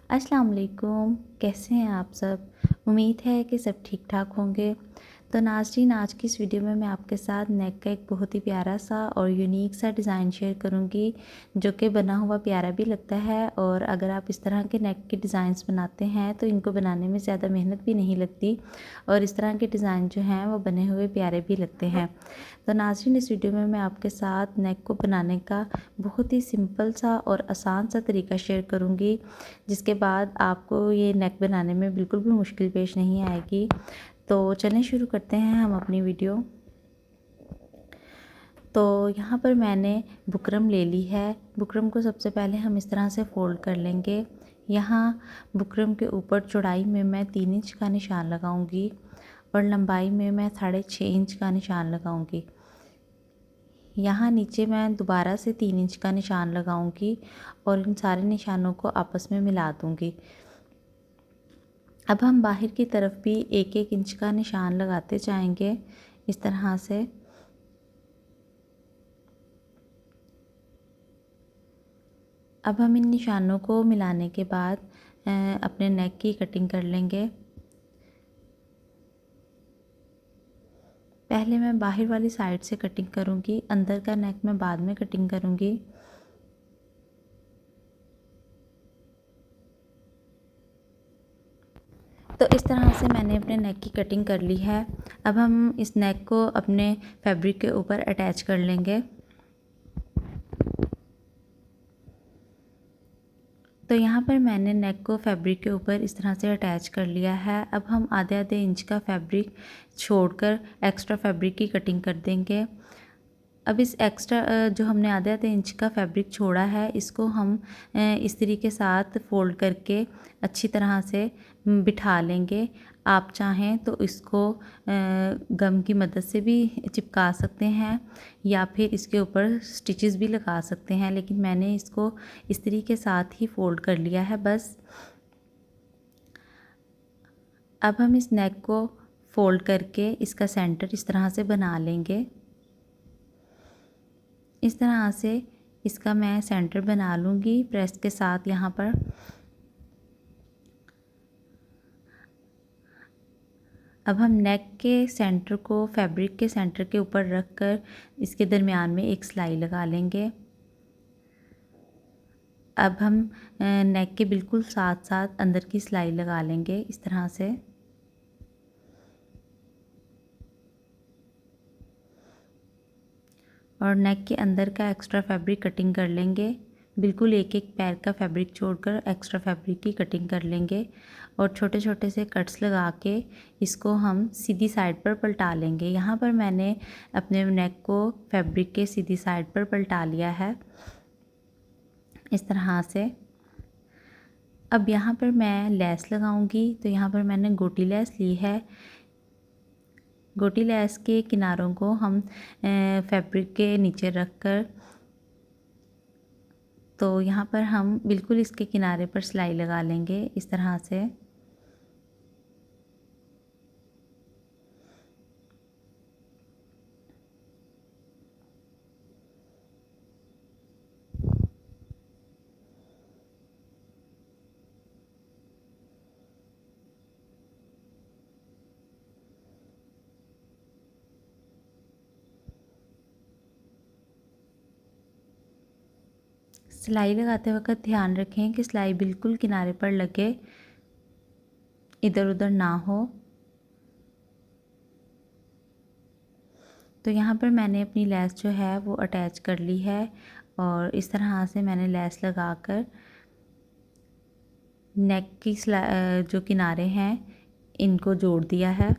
अस्सलाम वालेकुम। कैसे हैं आप सब? उम्मीद है कि सब ठीक ठाक होंगे। तो नाज़रीन, आज की इस वीडियो में मैं आपके साथ नेक का एक बहुत ही प्यारा सा और यूनिक सा डिज़ाइन शेयर करूंगी, जो कि बना हुआ प्यारा भी लगता है। और अगर आप इस तरह के नेक के डिज़ाइंस बनाते हैं तो इनको बनाने में ज़्यादा मेहनत भी नहीं लगती और इस तरह के डिज़ाइन जो हैं वो बने हुए प्यारे भी लगते हैं। तो नाज़रीन, इस वीडियो में मैं आपके साथ नेक को बनाने का बहुत ही सिंपल सा और आसान सा तरीका शेयर करूँगी, जिसके बाद आपको ये नेक बनाने में बिल्कुल भी मुश्किल पेश नहीं आएगी। तो चलें शुरू करते हैं हम अपनी वीडियो। तो यहाँ पर मैंने बुकरम ले ली है। बुकरम को सबसे पहले हम इस तरह से फ़ोल्ड कर लेंगे। यहाँ बुकरम के ऊपर चौड़ाई में मैं 3 इंच का निशान लगाऊंगी और लंबाई में मैं 6.5 इंच का निशान लगाऊंगी। यहाँ नीचे मैं दोबारा से 3 इंच का निशान लगाऊंगी और इन सारे निशानों को आपस में मिला दूंगी। अब हम बाहर की तरफ भी 1-1 इंच का निशान लगाते जाएंगे इस तरह से। अब हम इन निशानों को मिलाने के बाद अपने नेक की कटिंग कर लेंगे। पहले मैं बाहर वाली साइड से कटिंग करूंगी, अंदर का नेक मैं बाद में कटिंग करूंगी। तो इस तरह से मैंने अपने नेक की कटिंग कर ली है। अब हम इस नेक को अपने फैब्रिक के ऊपर अटैच कर लेंगे। तो यहाँ पर मैंने नेक को फैब्रिक के ऊपर इस तरह से अटैच कर लिया है। अब हम आधे इंच का फैब्रिक छोड़कर एक्स्ट्रा फैब्रिक की कटिंग कर देंगे। अब इस एक्स्ट्रा जो हमने आधे इंच का फैब्रिक छोड़ा है, इसको हम इस्त्री के साथ फोल्ड करके अच्छी तरह से बिठा लेंगे। आप चाहें तो इसको गम की मदद से भी चिपका सकते हैं या फिर इसके ऊपर स्टिचेस भी लगा सकते हैं, लेकिन मैंने इसको इस्त्री के साथ ही फोल्ड कर लिया है बस। अब हम इस नेक को फोल्ड करके इसका सेंटर इस तरह से बना लेंगे। इस तरह से इसका मैं सेंटर बना लूँगी प्रेस के साथ यहाँ पर। अब हम नेक के सेंटर को फैब्रिक के सेंटर के ऊपर रख कर इसके दरमियान में एक सिलाई लगा लेंगे। अब हम नेक के बिल्कुल साथ साथ अंदर की सिलाई लगा लेंगे इस तरह से। और नेक के अंदर का एक्स्ट्रा फैब्रिक कटिंग कर लेंगे। बिल्कुल एक पैर का फैब्रिक छोड़कर एक्स्ट्रा फैब्रिक की कटिंग कर लेंगे और छोटे छोटे से कट्स लगा के इसको हम सीधी साइड पर पलटा लेंगे। यहाँ पर मैंने अपने नेक को फैब्रिक के सीधी साइड पर पलटा लिया है इस तरह से। अब यहाँ पर मैं लेस लगाऊंगी। तो यहाँ पर मैंने गोटी लेस ली है। गोटी लेस के किनारों को हम फैब्रिक के नीचे रख कर, तो यहाँ पर हम बिल्कुल इसके किनारे पर सिलाई लगा लेंगे इस तरह से। सिलाई लगाते वक्त ध्यान रखें कि सिलाई बिल्कुल किनारे पर लगे, इधर उधर ना हो। तो यहाँ पर मैंने अपनी लेस जो है वो अटैच कर ली है और इस तरह से मैंने लेस लगाकर नेक की जो किनारे हैं इनको जोड़ दिया है।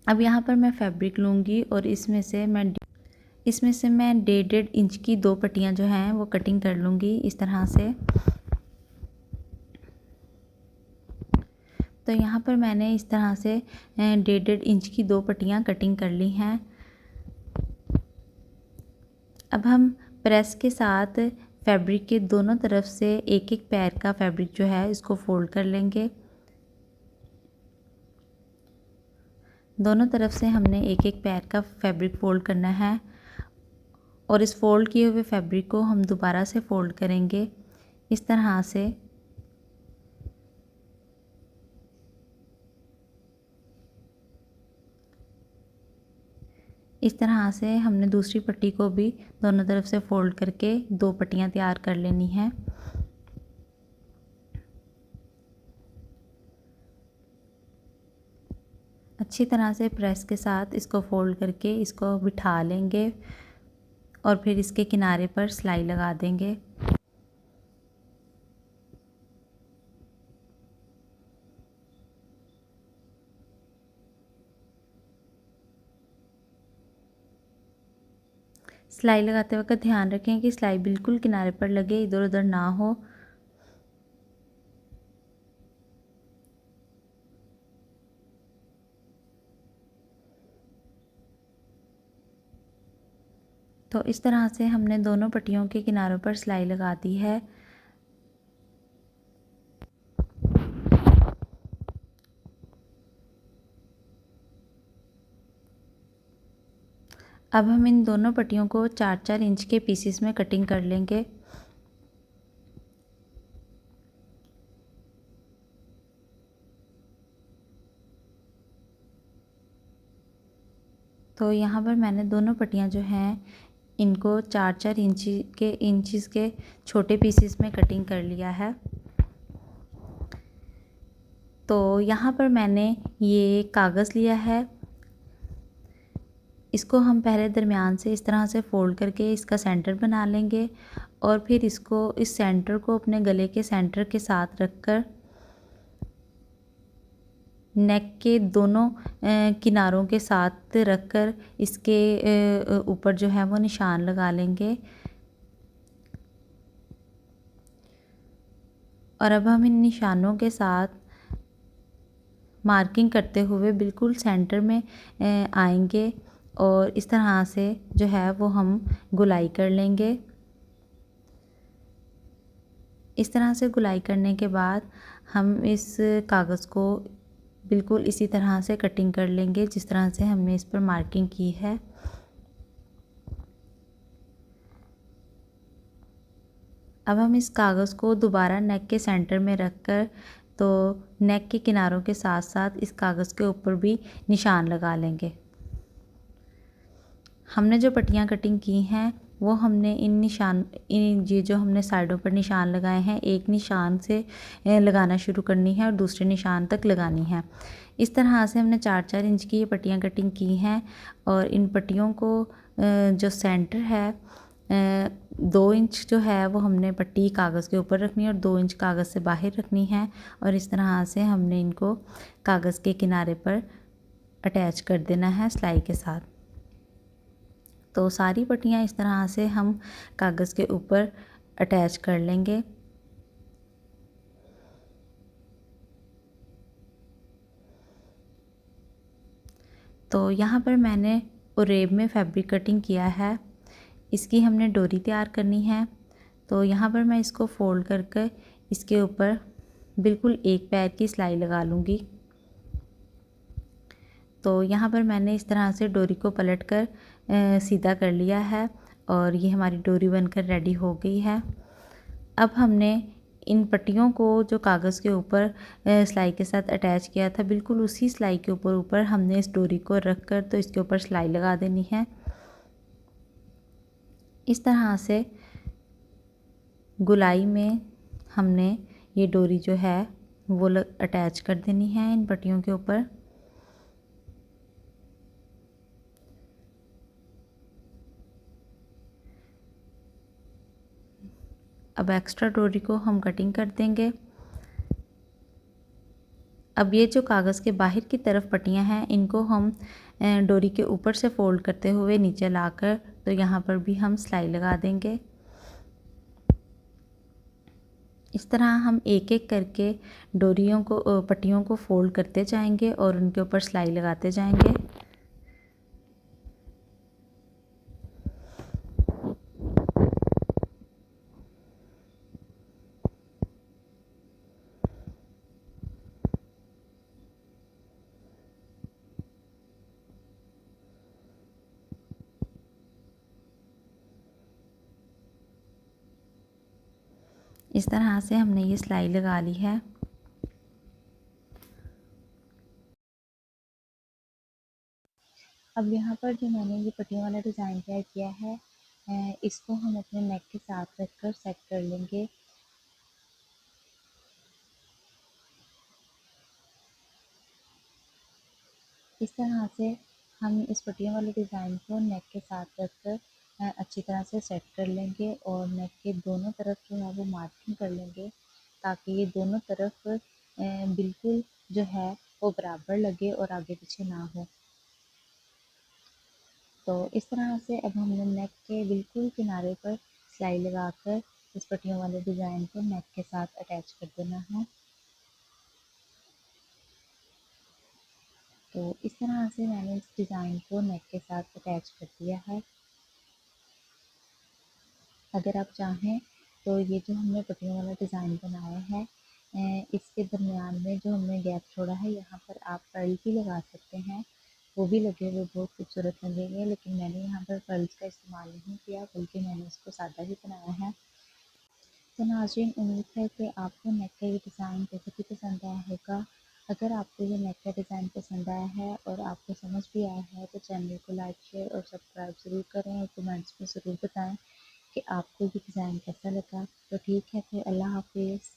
अब यहाँ पर मैं फैब्रिक लूँगी और इसमें से मैं 1.5 इंच की 2 पट्टियाँ जो हैं वो कटिंग कर लूँगी इस तरह से। तो यहाँ पर मैंने इस तरह से 1.5 इंच की 2 पट्टियाँ कटिंग कर ली हैं। अब हम प्रेस के साथ फैब्रिक के दोनों तरफ से एक पैर का फैब्रिक जो है इसको फोल्ड कर लेंगे। दोनों तरफ से हमने एक पैर का फैब्रिक फोल्ड करना है और इस फोल्ड किए हुए फैब्रिक को हम दोबारा से फोल्ड करेंगे इस तरह से। इस तरह से हमने दूसरी पट्टी को भी दोनों तरफ से फोल्ड करके 2 पट्टियाँ तैयार कर लेनी हैं। अच्छी तरह से प्रेस के साथ इसको फोल्ड करके इसको बिठा लेंगे और फिर इसके किनारे पर सिलाई लगा देंगे। सिलाई लगाते वक्त ध्यान रखें कि सिलाई बिल्कुल किनारे पर लगे, इधर उधर ना हो। तो इस तरह से हमने दोनों पट्टियों के किनारों पर सिलाई लगा दी है। अब हम इन दोनों पट्टियों को 4-4 इंच के पीसेस में कटिंग कर लेंगे। तो यहाँ पर मैंने दोनों पट्टियाँ जो हैं इनको 4-4 इंचेस के छोटे पीसेस में कटिंग कर लिया है। तो यहाँ पर मैंने ये कागज़ लिया है, इसको हम पहले दरमियान से इस तरह से फोल्ड करके इसका सेंटर बना लेंगे और फिर इसको इस सेंटर को अपने गले के सेंटर के साथ रखकर नेक के दोनों किनारों के साथ रखकर इसके ऊपर जो है वो निशान लगा लेंगे। और अब हम इन निशानों के साथ मार्किंग करते हुए बिल्कुल सेंटर में आएंगे और इस तरह से जो है वो हम गुलाई कर लेंगे। इस तरह से गुलाई करने के बाद हम इस कागज़ को बिल्कुल इसी तरह से कटिंग कर लेंगे जिस तरह से हमने इस पर मार्किंग की है। अब हम इस कागज़ को दोबारा नेक के सेंटर में रखकर तो नेक के किनारों के साथ साथ इस कागज़ के ऊपर भी निशान लगा लेंगे। हमने जो पट्टियाँ कटिंग की हैं वो हमने इन ये जो हमने साइडों पर निशान लगाए हैं एक निशान से लगाना शुरू करनी है और दूसरे निशान तक लगानी है। इस तरह से हमने 4-4 इंच की ये पट्टियाँ कटिंग की हैं और इन पट्टियों को जो सेंटर है 2 इंच जो है वो हमने पट्टी कागज़ के ऊपर रखनी है और 2 इंच कागज़ से बाहर रखनी है और इस तरह से हमने इनको कागज़ के किनारे पर अटैच कर देना है सिलाई के साथ। तो सारी पट्टियाँ इस तरह से हम कागज़ के ऊपर अटैच कर लेंगे। तो यहाँ पर मैंने ओरेब में फैब्रिक कटिंग किया है, इसकी हमने डोरी तैयार करनी है। तो यहाँ पर मैं इसको फोल्ड करके इसके ऊपर बिल्कुल एक पैर की सिलाई लगा लूँगी। तो यहाँ पर मैंने इस तरह से डोरी को पलट कर सीधा कर लिया है और ये हमारी डोरी बनकर रेडी हो गई है। अब हमने इन पट्टियों को जो कागज़ के ऊपर सिलाई के साथ अटैच किया था बिल्कुल उसी सिलाई के ऊपर हमने इस डोरी को रख कर तो इसके ऊपर सिलाई लगा देनी है। इस तरह से गुलाई में हमने ये डोरी जो है वो अटैच कर देनी है इन पट्टियों के ऊपर। अब एक्स्ट्रा डोरी को हम कटिंग कर देंगे। अब ये जो कागज़ के बाहर की तरफ पट्टियाँ हैं इनको हम डोरी के ऊपर से फोल्ड करते हुए नीचे लाकर तो यहाँ पर भी हम सिलाई लगा देंगे। इस तरह हम एक एक करके पट्टियों को फोल्ड करते जाएंगे और उनके ऊपर सिलाई लगाते जाएंगे। इस तरह से हमने ये सिलाई लगा ली है। अब यहाँ पर जो मैंने ये पट्टियों वाला डिज़ाइन तैयार किया है, इसको हम अपने नेक के साथ रखकर सेट कर लेंगे। इस तरह से हम इस पट्टियों वाले डिज़ाइन को नेक के साथ रखकर अच्छी तरह से सेट कर लेंगे और नेक के दोनों तरफ जो है वो मार्किंग कर लेंगे, ताकि ये दोनों तरफ बिल्कुल जो है वो बराबर लगे और आगे पीछे ना हो। तो इस तरह से अब हमने नेक के बिल्कुल किनारे पर सिलाई लगाकर इस पट्टियों वाले डिज़ाइन को नेक के साथ अटैच कर देना है। तो इस तरह से मैंने इस डिज़ाइन को नेक के साथ अटैच कर दिया है। अगर आप चाहें तो ये जो हमने पट्टियों वाला डिज़ाइन बनाया है, इसके दरमियान में जो हमने गैप छोड़ा है, यहाँ पर आप पर्ल भी लगा सकते हैं। वो भी लगे हुए बहुत खूबसूरत लगेंगे, लेकिन मैंने यहाँ पर पर्ल्स का इस्तेमाल नहीं किया, बल्कि मैंने इसको सादा ही बनाया है। तो नाज़रीन, उम्मीद है कि आपको नेक का ये डिज़ाइन बहुत ही पसंद आया होगा। अगर आपको ये नेक का डिज़ाइन पसंद आया है और आपको समझ भी आया है, तो चैनल को लाइक, शेयर और सब्सक्राइब ज़रूर करें और कमेंट्स में ज़रूर बताएं कि आपको ये डिज़ाइन कैसा लगा। तो ठीक है, फिर अल्लाह हाफिज़।